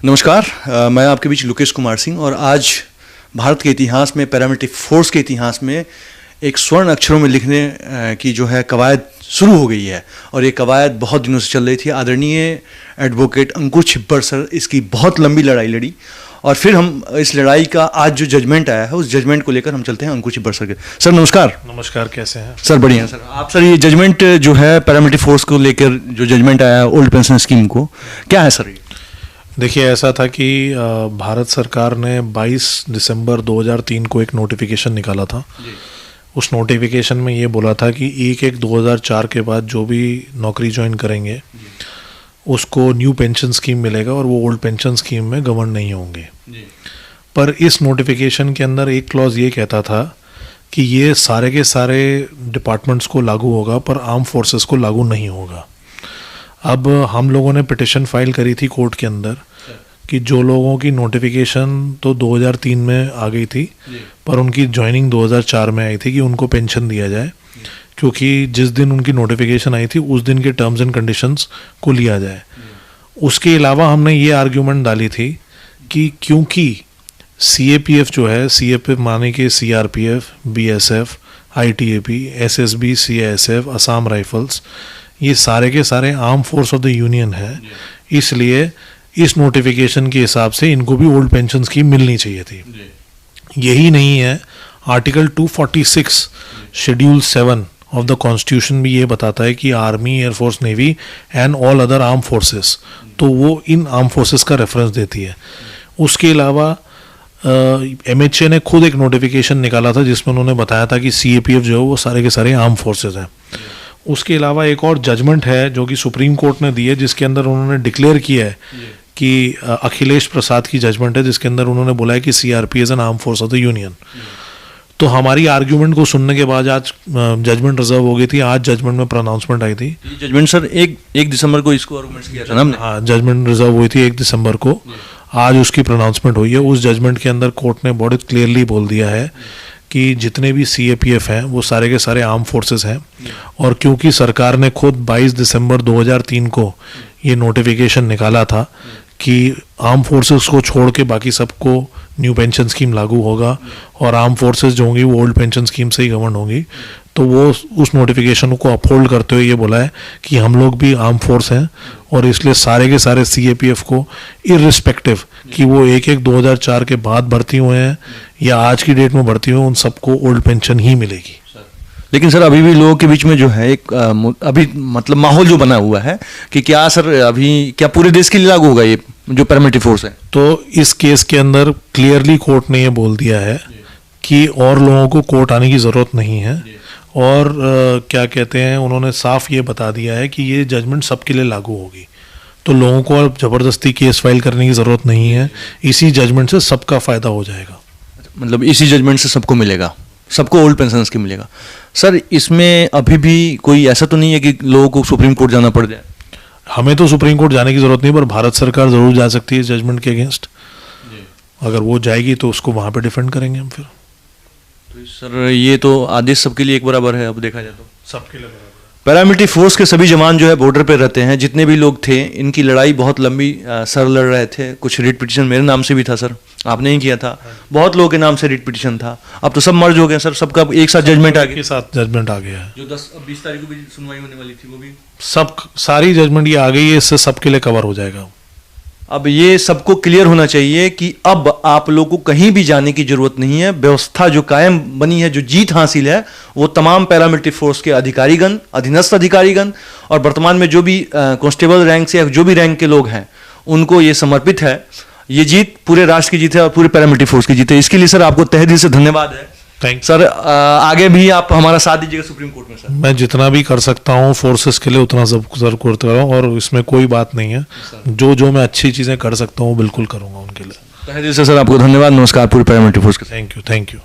नमस्कार, मैं आपके बीच लोकेश कुमार सिंह और आज भारत के इतिहास में पैरामिलिट्री फोर्स के इतिहास में एक स्वर्ण अक्षरों में लिखने की जो है कवायद शुरू हो गई है और ये कवायद बहुत दिनों से चल रही थी। आदरणीय एडवोकेट अंकुर छिब्बर सर इसकी बहुत लंबी लड़ाई लड़ी और फिर हम इस लड़ाई का आज जो जजमेंट आया है उस जजमेंट को लेकर हम चलते हैं अंकुर छिब्बर सर के। सर नमस्कार। नमस्कार, कैसे हैं सर? बढ़िया सर। आप सर ये जजमेंट जो है पैरामिलिट्री फोर्स को लेकर जो जजमेंट आया है ओल्ड पेंशन स्कीम को, क्या है सर? देखिए, ऐसा था कि भारत सरकार ने 22 दिसंबर 2003 को एक नोटिफिकेशन निकाला था। उस नोटिफिकेशन में ये बोला था कि 1/1/2004 के बाद जो भी नौकरी ज्वाइन करेंगे उसको न्यू पेंशन स्कीम मिलेगा और वो ओल्ड पेंशन स्कीम में गवर्न नहीं होंगे। पर इस नोटिफिकेशन के अंदर एक क्लॉज ये कहता था कि ये सारे के सारे डिपार्टमेंट्स को लागू होगा पर आर्म फोर्सेस को लागू नहीं होगा। अब हम लोगों ने पिटिशन फाइल करी थी कोर्ट के अंदर कि जो लोगों की नोटिफिकेशन तो 2003 में आ गई थी पर उनकी ज्वाइनिंग 2004 में आई थी कि उनको पेंशन दिया जाए, क्योंकि जिस दिन उनकी नोटिफिकेशन आई थी उस दिन के टर्म्स एंड कंडीशंस को लिया जाए। उसके अलावा हमने ये आर्ग्यूमेंट डाली थी कि क्योंकि CAPF जो है, CAPF माने कि CRPF, BSF, ITAP, SSB, CISF, Assam rifles, ये सारे के सारे arm force of the union है, इसलिए इस नोटिफिकेशन के हिसाब से इनको भी ओल्ड पेंशन स्कीम मिलनी चाहिए थी। यही नहीं है, article 246 schedule 7 of the constitution भी ये बताता है कि army, air force, navy and all other arm forces, तो वो इन आर्म फोर्सेस का रेफरेंस देती है। उसके अलावा MHA ने खुद एक नोटिफिकेशन निकाला था जिसमें उन्होंने बताया था कि CAPF जो है वो सारे के सारे आर्म फोर्सेस हैं। उसके अलावा एक और जजमेंट है जो कि सुप्रीम कोर्ट ने दी है, जिसके अंदर उन्होंने डिक्लेयर किया है कि अखिलेश प्रसाद की जजमेंट है, जिसके अंदर उन्होंने बोला है कि CRP is an arm force of the union. तो हमारी आर्ग्यूमेंट को सुनने के बाद आज जजमेंट रिजर्व हो गई थी, आज जजमेंट में प्रोनाउंसमेंट आई थी। जजमेंट सर 1 दिसंबर को इसको आर्गुमेंट्स किया था ना? हाँ, जजमेंट रिजर्व हुई थी 1 दिसंबर को, आज उसकी प्रोनाउंसमेंट हुई है। उस जजमेंट के अंदर कोर्ट ने बहुत क्लियरली बोल दिया है कि जितने भी CAPF हैं वो सारे के सारे आर्म फोर्सेस हैं, और क्योंकि सरकार ने खुद 22 दिसंबर 2003 को ये नोटिफिकेशन निकाला था कि आर्म फोर्सेस को छोड़ के बाकी सबको न्यू पेंशन स्कीम लागू होगा और आर्म फोर्सेस जो होंगी वो ओल्ड पेंशन स्कीम से ही गवर्न होंगी, तो वो उस नोटिफिकेशन को अपहोल्ड करते हुए ये बोला है कि हम लोग भी आर्म फोर्स हैं और इसलिए सारे के सारे CAPF को इर्रिस्पेक्टिव कि वो 1/1/2004 के बाद भर्ती हुए हैं या आज की डेट में भर्ती हुए, उन सबको ओल्ड पेंशन ही मिलेगी। लेकिन सर अभी भी लोगों के बीच में जो है एक अभी मतलब माहौल जो बना हुआ है कि क्या सर अभी क्या पूरे देश के लिए लागू होगा ये जो पैरामिलिट्री फोर्स है? तो इस केस के अंदर क्लियरली कोर्ट ने ये बोल दिया है कि और लोगों को कोर्ट आने की ज़रूरत नहीं है, और क्या कहते हैं, उन्होंने साफ ये बता दिया है कि ये जजमेंट सबके लिए लागू होगी, तो लोगों को अब ज़बरदस्ती केस फाइल करने की ज़रूरत नहीं है। इसी जजमेंट से सबका फ़ायदा हो जाएगा। मतलब इसी जजमेंट से सबको मिलेगा, सबको ओल्ड पेंशन स्कीम मिलेगा। सर इसमें अभी भी कोई ऐसा तो नहीं है कि लोगों को सुप्रीम कोर्ट जाना पड़ जाए? हमें तो सुप्रीम कोर्ट जाने की ज़रूरत नहीं, पर भारत सरकार ज़रूर जा सकती है इस जजमेंट के अगेंस्ट। अगर वो जाएगी तो उसको वहाँ पे डिफेंड करेंगे हम फिर। तो सर ये तो आदेश सबके लिए एक बराबर है, अब देखा जाए तो सबके लिए बराबर। पैरामिलिट्री फोर्स के सभी जवान जो है बॉर्डर पे रहते हैं, जितने भी लोग थे इनकी लड़ाई बहुत लंबी सर लड़ रहे थे। कुछ रिट पिटिशन मेरे नाम से भी था सर, आपने ही किया था, बहुत लोगों के नाम से रिट पिटिशन था। अब तो सब मर्ज हो गए सर, सबका एक साथ जजमेंट आ गया, के साथ जजमेंट आ गया है। जो 20 तारीख को भी सुनवाई होने वाली थी वो भी सब सारी जजमेंट ये आ गई है, इससे सबके लिए कवर हो जाएगा। अब ये सबको क्लियर होना चाहिए कि अब आप लोग को कहीं भी जाने की जरूरत नहीं है। व्यवस्था जो कायम बनी है, जो जीत हासिल है, वो तमाम पैरामिलिट्री फोर्स के अधिकारीगण, अधीनस्थ अधिकारीगण और वर्तमान में जो भी कांस्टेबल रैंक से या जो भी रैंक के लोग हैं उनको ये समर्पित है। ये जीत पूरे राष्ट्र की जीत है और पूरे पैरामिलिट्री फोर्स की जीत है। इसके लिए सर आपको तहे दिल से धन्यवाद है। थैंक सर आगे भी आप हमारा साथ दीजिएगा सुप्रीम कोर्ट में। सर मैं जितना भी कर सकता हूँ फोर्सेस के लिए उतना सब करता हूँ, और इसमें कोई बात नहीं है। जो मैं अच्छी चीज़ें कर सकता हूँ बिल्कुल करूँगा उनके लिए। तहे दिल से सर आपको धन्यवाद। नमस्कार पूरे पैरामिलिट्री फोर्स के। Thank you.